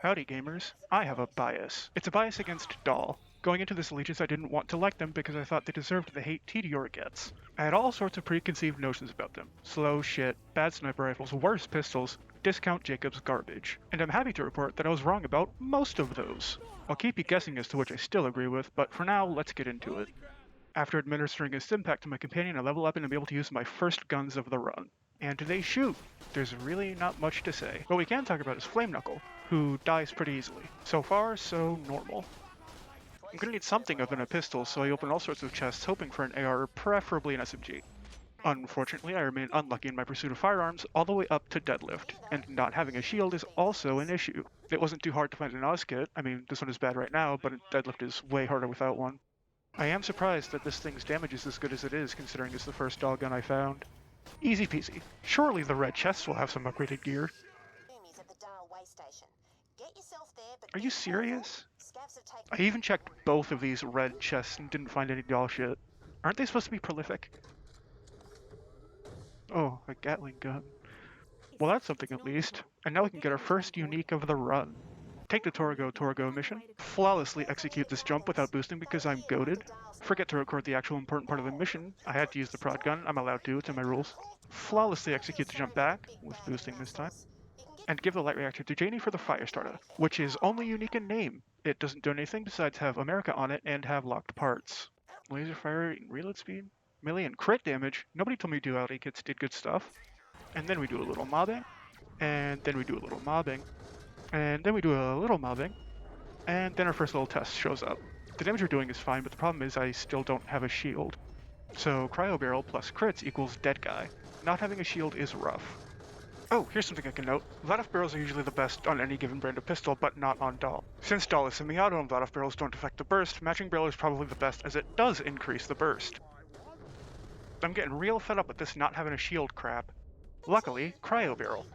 Howdy gamers, I have a bias. It's a bias against Dahl. Going into this allegiance I didn't want to like them because I thought they deserved the hate teir gets. I had all sorts of preconceived notions about them. Slow shit, bad sniper rifles, worse pistols, discount Jacob's garbage. And I'm happy to report that I was wrong about most of those. I'll keep you guessing as to which I still agree with, but for now, let's get into it. After administering a stimpack to my companion, I level up and am able to use my first guns of the run. And they shoot! There's really not much to say. What we can talk about is Flame Knuckle, who dies pretty easily. So far, so normal. I'm gonna need something other than a pistol, so I open all sorts of chests hoping for an AR, preferably an SMG. Unfortunately, I remain unlucky in my pursuit of firearms all the way up to deadlift, and not having a shield is also an issue. It wasn't too hard to find an Oz kit. I mean, this one is bad right now, but deadlift is way harder without one. I am surprised that this thing's damage is as good as it is, considering it's the first Dahl gun I found. Easy peasy. Surely the red chests will have some upgraded gear. At the Dahl way station. Get yourself there, but Are you serious? Scavs have taken I even checked both of these red chests and didn't find any Dahl shit. Aren't they supposed to be prolific? Oh, a Gatling gun. Well, that's something at least. And now we can get our first unique of the run. Take the Torgo mission. Flawlessly execute this jump without boosting because I'm goated. Forget to record the actual important part of the mission. I had to use the prod gun. I'm allowed to. It's in my rules. Flawlessly execute the jump back, with boosting this time. And give the light reactor to Janie for the fire starter, which is only unique in name. It doesn't do anything besides have America on it and have locked parts. Laser fire, reload speed, melee and crit damage. Nobody told me duality kits did good stuff. And then we do a little mobbing. And then we do a little mobbing. And then we do a little mobbing. And then our first little test shows up. The damage we're doing is fine, but the problem is I still don't have a shield. So cryo barrel plus crits equals dead guy. Not having a shield is rough. Oh, here's something I can note. Vladoff barrels are usually the best on any given brand of pistol, but not on Dahl. Since Dahl is semi-auto and Vladoff barrels don't affect the burst, matching barrel is probably the best as it does increase the burst. I'm getting real fed up with this not having a shield crap. Luckily, cryo barrel.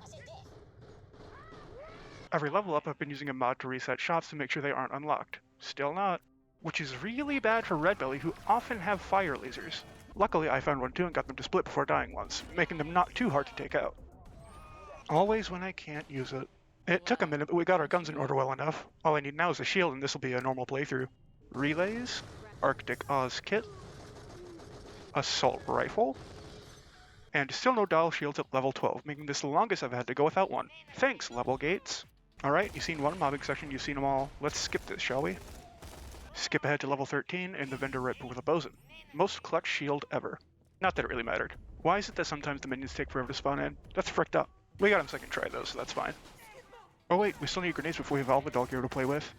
Every level up I've been using a mod to reset shots to make sure they aren't unlocked. Still not. Which is really bad for Red Belly, who often have fire lasers. Luckily I found one too and got them to split before dying once, making them not too hard to take out. Always when I can't use it. It took a minute, but we got our guns in order well enough. All I need now is a shield and this will be a normal playthrough. Relays, Arctic Oz kit, assault rifle, and still no Dahl shields at level 12, making this the longest I've had to go without one. Thanks, level gates. Alright, you've seen one mobbing section, you've seen them all. Let's skip this, shall we? Skip ahead to level 13 and the vendor rip with a bosun. Most clutch shield ever. Not that it really mattered. Why is it that sometimes the minions take forever to spawn in? That's fricked up. We got him second try though, so that's fine. Oh wait, we still need grenades before we have all the Dahl gear to play with.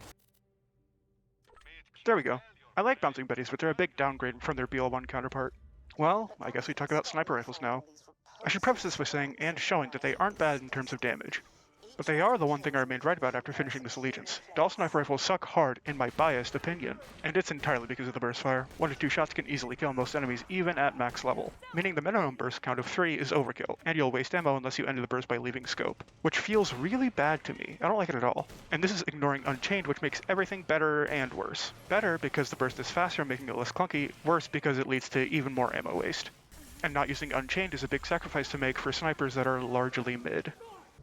There we go. I like bouncing betties, but they're a big downgrade from their BL1 counterpart. Well, I guess we talk about sniper rifles now. I should preface this by saying and showing that they aren't bad in terms of damage. But they are the one thing I remained right about after finishing this allegiance. Dahl sniper rifles suck hard, in my biased opinion. And it's entirely because of the burst fire. 1 to 2 shots can easily kill most enemies, even at max level. Meaning the minimum burst count of 3 is overkill, and you'll waste ammo unless you end the burst by leaving scope. Which feels really bad to me. I don't like it at all. And this is ignoring Unchained, which makes everything better and worse. Better because the burst is faster, making it less clunky. Worse because it leads to even more ammo waste. And not using Unchained is a big sacrifice to make for snipers that are largely mid.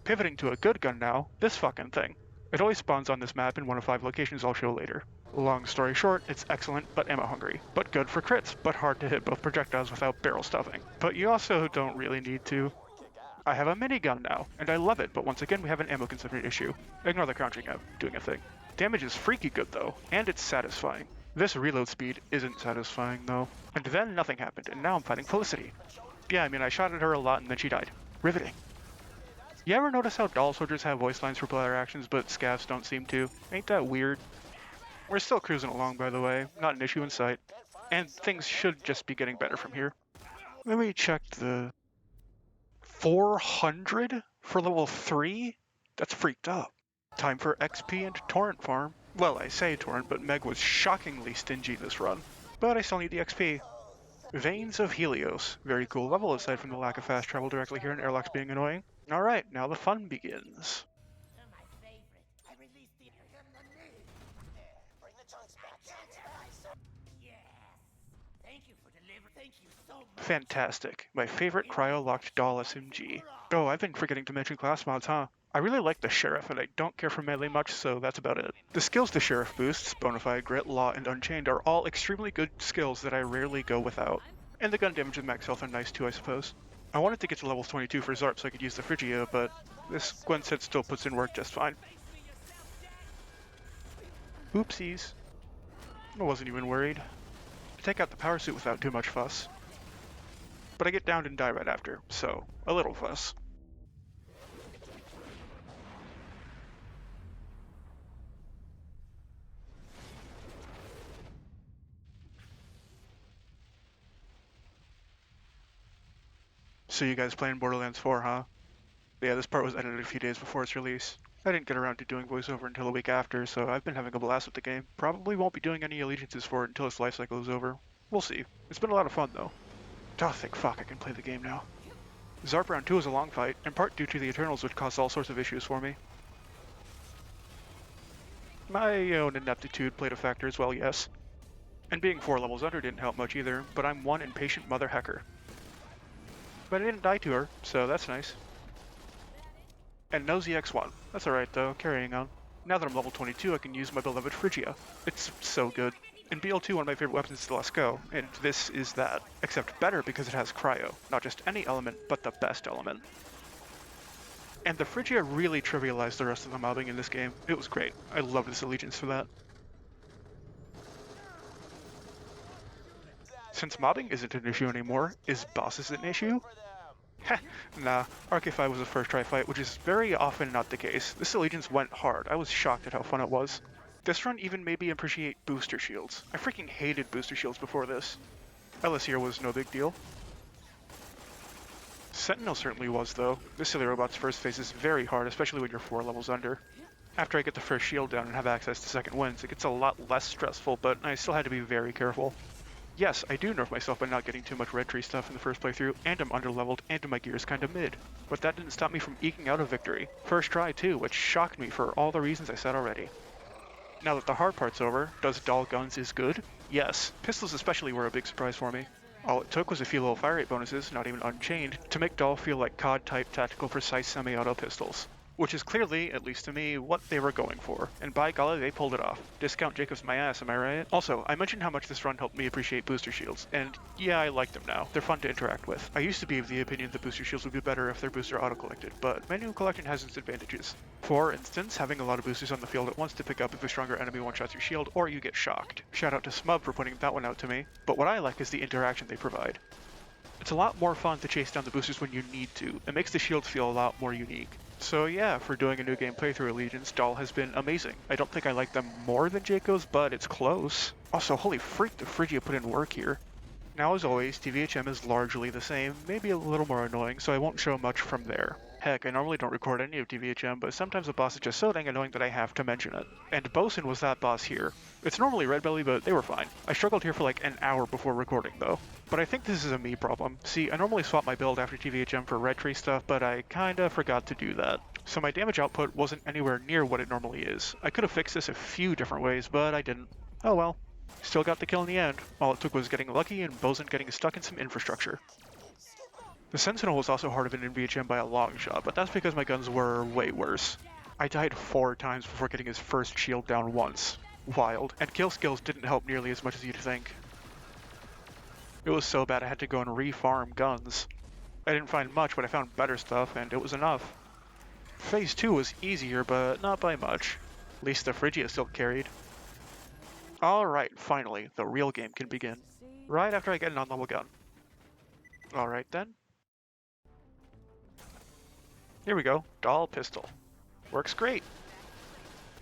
Pivoting to a good gun now, this fucking thing. It always spawns on this map in one of 5 locations I'll show later. Long story short, it's excellent but ammo hungry. But good for crits, but hard to hit both projectiles without barrel stuffing. But you also don't really need to. I have a minigun now, and I love it, but once again we have an ammo consumption issue. Ignore the crouching out, doing a thing. Damage is freaky good though, and it's satisfying. This reload speed isn't satisfying though. And then nothing happened, and now I'm fighting Felicity. Yeah, I mean I shot at her a lot and then she died. Riveting. You ever notice how Dahl soldiers have voice lines for player actions, but scavs don't seem to? Ain't that weird? We're still cruising along, by the way. Not an issue in sight. And things should just be getting better from here. Let me check the... 400 for level 3? That's freaked up. Time for XP and Torrent farm. Well, I say Torrent, but Meg was shockingly stingy this run. But I still need the XP. Veins of Helios. Very cool level aside from the lack of fast travel directly here and airlocks being annoying. Alright, now the fun begins. Fantastic. My favorite cryo-locked Dahl SMG. Oh, I've been forgetting to mention class mods, huh? I really like the Sheriff, and I don't care for melee much, so that's about it. The skills the Sheriff boosts, Bonafide, Grit, Law, and Unchained, are all extremely good skills that I rarely go without. And the gun damage and max health are nice too, I suppose. I wanted to get to level 22 for Zarp so I could use the Phrygia, but this Gwen set still puts in work just fine. Oopsies. I wasn't even worried. I take out the power suit without too much fuss. But I get downed and die right after, so a little fuss. So you guys playing Borderlands 4, huh? Yeah, this part was edited a few days before its release. I didn't get around to doing voiceover until a week after, so I've been having a blast with the game. Probably won't be doing any allegiances for it until its life cycle is over. We'll see. It's been a lot of fun, though. Oh, thank fuck I can play the game now. Zarp Round 2 is a long fight, in part due to the Eternals, which caused all sorts of issues for me. My own ineptitude played a factor as well, yes. And being 4 levels under didn't help much either, but I'm one impatient mother hecker. But I didn't die to her, so that's nice. And no ZX1. That's alright though, carrying on. Now that I'm level 22, I can use my beloved Phrygia. It's so good. In BL2, one of my favorite weapons is the Lascaux, and this is that. Except better because it has cryo. Not just any element, but the best element. And the Phrygia really trivialized the rest of the mobbing in this game. It was great. I love this allegiance for that. Since mobbing isn't an issue anymore, is bosses an issue? Heh, nah, Arc5 was a first try fight, which is very often not the case. This allegiance went hard. I was shocked at how fun it was. This run even made me appreciate booster shields. I freaking hated booster shields before this. Elixir was no big deal. Sentinel certainly was, though. This silly robot's first phase is very hard, especially when you're 4 levels under. After I get the first shield down and have access to second winds, it gets a lot less stressful, but I still had to be very careful. Yes, I do nerf myself by not getting too much red tree stuff in the first playthrough, and I'm underleveled, and my gear's kinda mid. But that didn't stop me from eking out a victory. First try too, which shocked me for all the reasons I said already. Now that the hard part's over, does Dahl guns is good? Yes. Pistols especially were a big surprise for me. All it took was a few little fire rate bonuses, not even unchained, to make Dahl feel like COD-type tactical precise semi-auto pistols. Which is clearly, at least to me, what they were going for. And by golly, they pulled it off. Discount Jacobs my ass, am I right? Also, I mentioned how much this run helped me appreciate booster shields, and yeah, I like them now. They're fun to interact with. I used to be of the opinion that booster shields would be better if their booster auto-collected, but manual collection has its advantages. For instance, having a lot of boosters on the field at once to pick up if a stronger enemy one-shots your shield, or you get shocked. Shout out to Smub for pointing that one out to me. But what I like is the interaction they provide. It's a lot more fun to chase down the boosters when you need to. It makes the shields feel a lot more unique. So yeah, for doing a new game playthrough Allegiance, Dahl has been amazing. I don't think I like them more than Jacobs, but it's close. Also, holy freak, the Phrygia put in work here. Now as always, TVHM is largely the same, maybe a little more annoying, so I won't show much from there. Heck, I normally don't record any of TVHM, but sometimes the boss is just so dang annoying that I have to mention it. And Bosun was that boss here. It's normally Red Belly, but they were fine. I struggled here for like an hour before recording though. But I think this is a me problem. See, I normally swap my build after TVHM for red tree stuff, but I kinda forgot to do that. So my damage output wasn't anywhere near what it normally is. I could have fixed this a few different ways, but I didn't. Oh well. Still got the kill in the end. All it took was getting lucky and Bosun getting stuck in some infrastructure. The Sentinel was also harder than in VHM by a long shot, but that's because my guns were way worse. I died 4 times before getting his first shield down once. Wild. And kill skills didn't help nearly as much as you'd think. It was so bad I had to go and re-farm guns. I didn't find much, but I found better stuff, and it was enough. Phase 2 was easier, but not by much. At least the Phrygia still carried. Alright, finally, the real game can begin. Right after I get an on-level gun. Alright then. Here we go, Dahl pistol. Works great.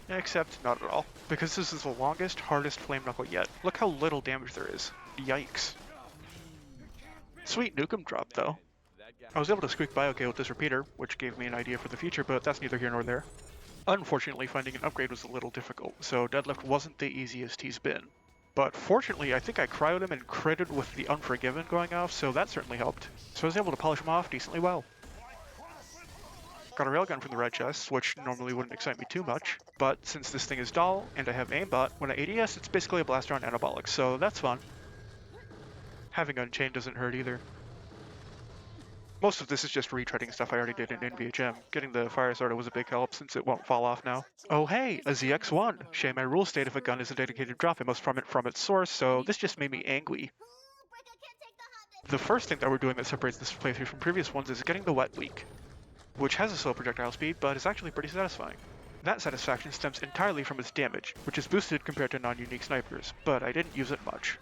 Except not at all, because this is the longest, hardest flame knuckle yet. Look how little damage there is. Yikes. Sweet nukem drop though. I was able to squeak BioK with this repeater, which gave me an idea for the future, but that's neither here nor there. Unfortunately, finding an upgrade was a little difficult, so Deadlift wasn't the easiest he's been. But fortunately, I think I cryoed him and critted with the Unforgiven going off, so that certainly helped. So I was able to polish him off decently well. Got a railgun from the red chest, which normally wouldn't excite me too much, but since this thing is Dahl, and I have aimbot, when I ADS it's basically a blaster on anabolic, so that's fun. Having Unchained doesn't hurt either. Most of this is just retreading stuff I already did in NVHM. Getting the fire starter was a big help since it won't fall off now. Oh hey, a ZX1! Shame my rule state if a gun is a dedicated drop, it must farm it from its source, so this just made me angry. The first thing that we're doing that separates this playthrough from previous ones is getting the wet leak, which has a slow projectile speed, but is actually pretty satisfying. That satisfaction stems entirely from its damage, which is boosted compared to non-unique snipers, but I didn't use it much.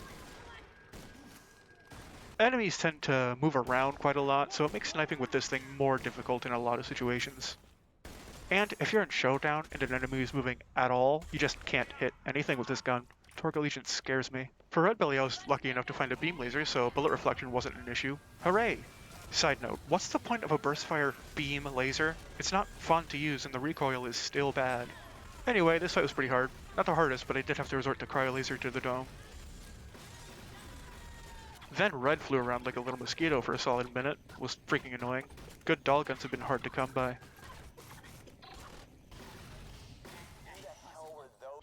Enemies tend to move around quite a lot, so it makes sniping with this thing more difficult in a lot of situations. And if you're in Showdown and an enemy is moving at all, you just can't hit anything with this gun. Torque Allegiance scares me. For Red Belly, I was lucky enough to find a beam laser, so bullet reflection wasn't an issue. Hooray! Side note, what's the point of a burstfire beam laser? It's not fun to use and the recoil is still bad. Anyway, this fight was pretty hard. Not the hardest, but I did have to resort to cryo laser to the dome. Then Red flew around like a little mosquito for a solid minute. It was freaking annoying. Good Dahl guns have been hard to come by.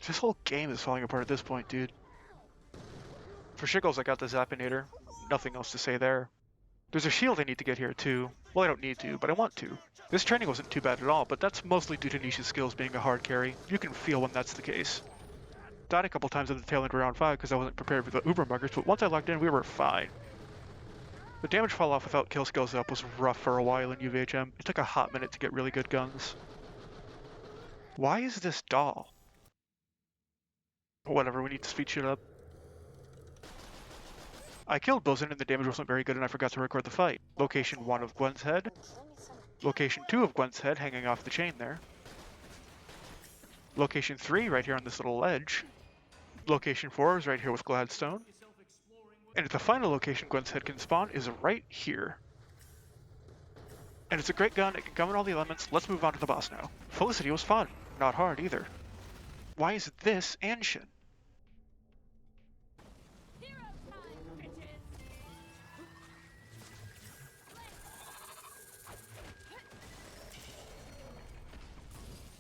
This whole game is falling apart at this point, dude. For Shiggles, I got the Zappinator. Nothing else to say there. There's a shield I need to get here too. Well, I don't need to, but I want to. This training wasn't too bad at all, but that's mostly due to Nisha's skills being a hard carry. You can feel when that's the case. Died a couple times at the tail end of round 5 because I wasn't prepared for the Uber muggers, but once I locked in, we were fine. The damage fall off without kill skills up was rough for a while in UVHM. It took a hot minute to get really good guns. Why is this Dahl? Whatever, we need to speed shit up. I killed Bosun and the damage wasn't very good and I forgot to record the fight. Location 1 of Gwen's head. Location 2 of Gwen's head hanging off the chain there. Location 3 right here on this little ledge. Location 4 is right here with Gladstone. And the final location Gwen's head can spawn is right here. And it's a great gun, it can come in all the elements. Let's move on to the boss now. Felicity was fun, not hard either. Why is this Anshin?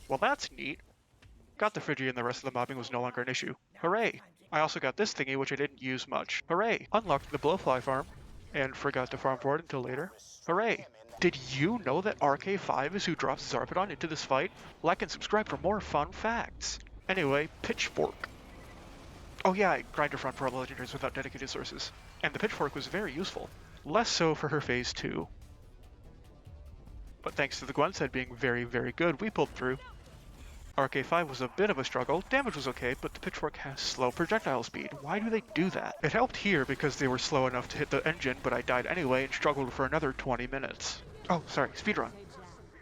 Well, that's neat. Got the Phrygia and the rest of the mobbing was no longer an issue. Hooray! I also got this thingy, which I didn't use much. Hooray! Unlocked the Blowfly farm, and forgot to farm for it until later. Hooray! Did you know that RK5 is who drops Zarpedon into this fight? Like and subscribe for more fun facts. Anyway, Pitchfork. Oh yeah, I grinder front for all the legendaries without dedicated sources. And the Pitchfork was very useful. Less so for her phase 2. But thanks to the Gwen's head being very, very good, we pulled through. RK5 was a bit of a struggle, damage was okay, but the Pitchfork has slow projectile speed. Why do they do that? It helped here because they were slow enough to hit the engine, but I died anyway and struggled for another 20 minutes. Oh, sorry, speedrun.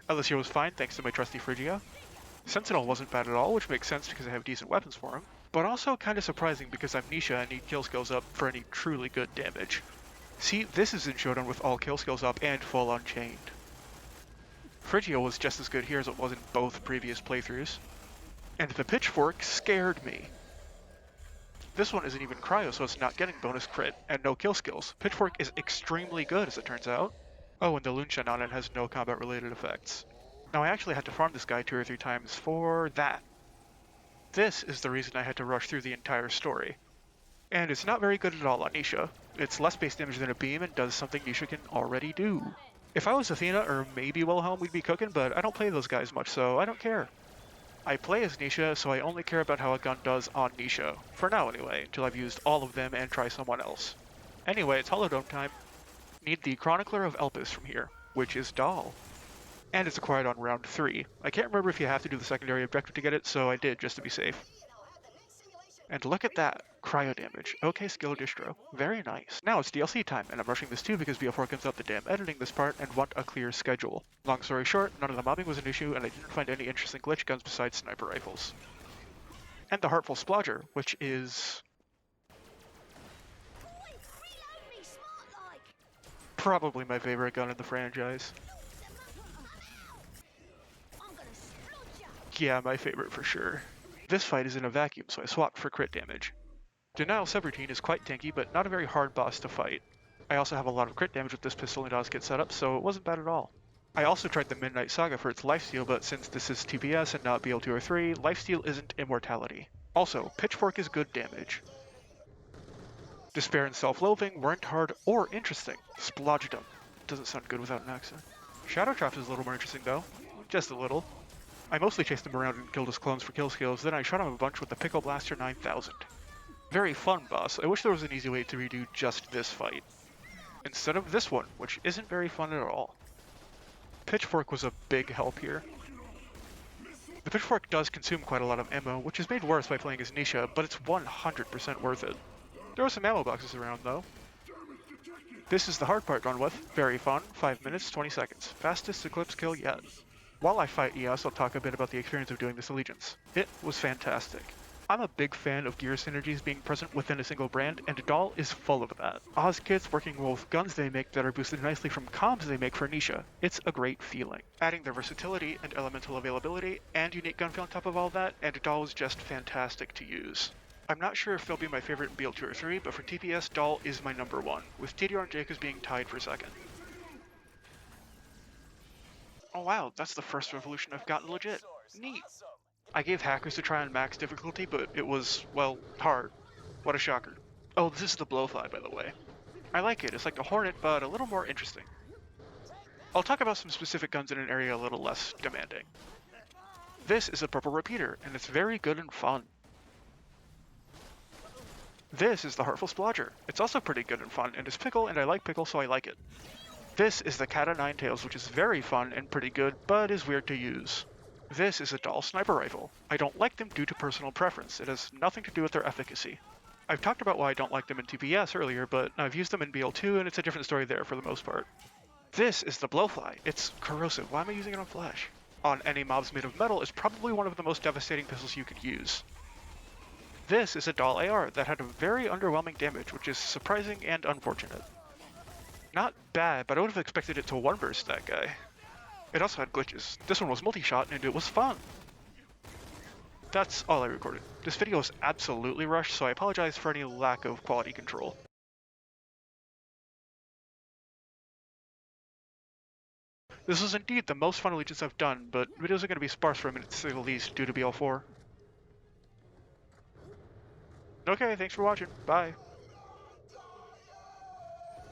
Alicia was fine thanks to my trusty Phrygia. Sentinel wasn't bad at all, which makes sense because I have decent weapons for him, but also kinda surprising because I'm Nisha and need kill skills up for any truly good damage. See, this is in Showdown with all kill skills up and full unchained. Phrygia was just as good here as it was in both previous playthroughs. And the Pitchfork scared me. This one isn't even cryo, so it's not getting bonus crit, and no kill skills. Pitchfork is extremely good, as it turns out. Oh, and the Lunshan on it has no combat-related effects. Now I actually had to farm this guy 2 or 3 times for that. This is the reason I had to rush through the entire story. And it's not very good at all on Nisha. It's less base damage than a beam and does something Nisha can already do. If I was Athena or maybe Wilhelm, we'd be cooking, but I don't play those guys much, so I don't care. I play as Nisha, so I only care about how a gun does on Nisha. For now anyway, until I've used all of them and try someone else. Anyway, it's Holodome time. Need the Chronicler of Elpis from here, which is Dahl. And it's acquired on round 3. I can't remember if you have to do the secondary objective to get it, so I did just to be safe. And look at that, cryo damage. Okay, skill distro. Very nice. Now it's DLC time, and I'm rushing this too because BO4 comes out the damn editing this part and want a clear schedule. Long story short, none of the mobbing was an issue, and I didn't find any interesting glitch guns besides sniper rifles. And the Heartful Splodger, which is... probably my favorite gun in the franchise. Yeah, my favorite for sure. This fight is in a vacuum, so I swapped for crit damage. Denial Subroutine is quite tanky, but not a very hard boss to fight. I also have a lot of crit damage with this pistol and Oskit setup, so it wasn't bad at all. I also tried the Midnight Saga for its lifesteal, but since this is TPS and not BL2 or 3, lifesteal isn't immortality. Also, Pitchfork is good damage. Despair and Self-Loathing weren't hard or interesting. Splodged them. doesn't sound good without an accent. Shadow Traps is a little more interesting though. Just a little. I mostly chased him around and killed his clones for kill skills, then I shot him a bunch with the Pickle Blaster 9000. Very fun boss. I wish there was an easy way to redo just this fight, instead of this one, which isn't very fun at all. Pitchfork was a big help here. The Pitchfork does consume quite a lot of ammo, which is made worse by playing as Nisha, but it's 100% worth it. There are some ammo boxes around though. This is the hard part run with. Very fun, 5 minutes, 20 seconds. Fastest Eclipse kill yet. While I fight ES, I'll talk a bit about the experience of doing this allegiance. It was fantastic. I'm a big fan of gear synergies being present within a single brand, and Dahl is full of that. Oz kits working well with guns they make that are boosted nicely from comms they make for Nisha. It's a great feeling. Adding the versatility and elemental availability and unique gun feel on top of all that, and Dahl is just fantastic to use. I'm not sure if they'll be my favorite in BL2 or 3, but for TPS, Dahl is my number one, with teir and Jacobs being tied for second. Oh wow, that's the first revolution I've gotten legit. Neat. I gave Hackers a try on max difficulty, but it was, well, hard. What a shocker. Oh, this is the Blowfly, by the way. I like it. It's like the Hornet, but a little more interesting. I'll talk about some specific guns in an area a little less demanding. This is a Purple Repeater, and it's very good and fun. This is the Heartful Splodger. It's also pretty good and fun, and it's Pickle, and I like Pickle, so I like it. This is the Cat o' Nine Tails, which is very fun and pretty good, but is weird to use. This is a Dahl sniper rifle. I don't like them due to personal preference. It has nothing to do with their efficacy. I've talked about why I don't like them in TPS earlier, but I've used them in BL2 and it's a different story there for the most part. This is the Blowfly. It's corrosive. Why am I using it on Flash? On any mobs made of metal, it's probably one of the most devastating pistols you could use. This is a Dahl AR that had a very underwhelming damage, which is surprising and unfortunate. Not bad, but I would have expected it to one-burst that guy. It also had glitches. This one was multi-shot and it was fun. That's all I recorded. This video is absolutely rushed, so I apologize for any lack of quality control. This was indeed the most fun allegiance I've done, but videos are going to be sparse for a minute to say the least due to BL4. Okay, thanks for watching. Bye.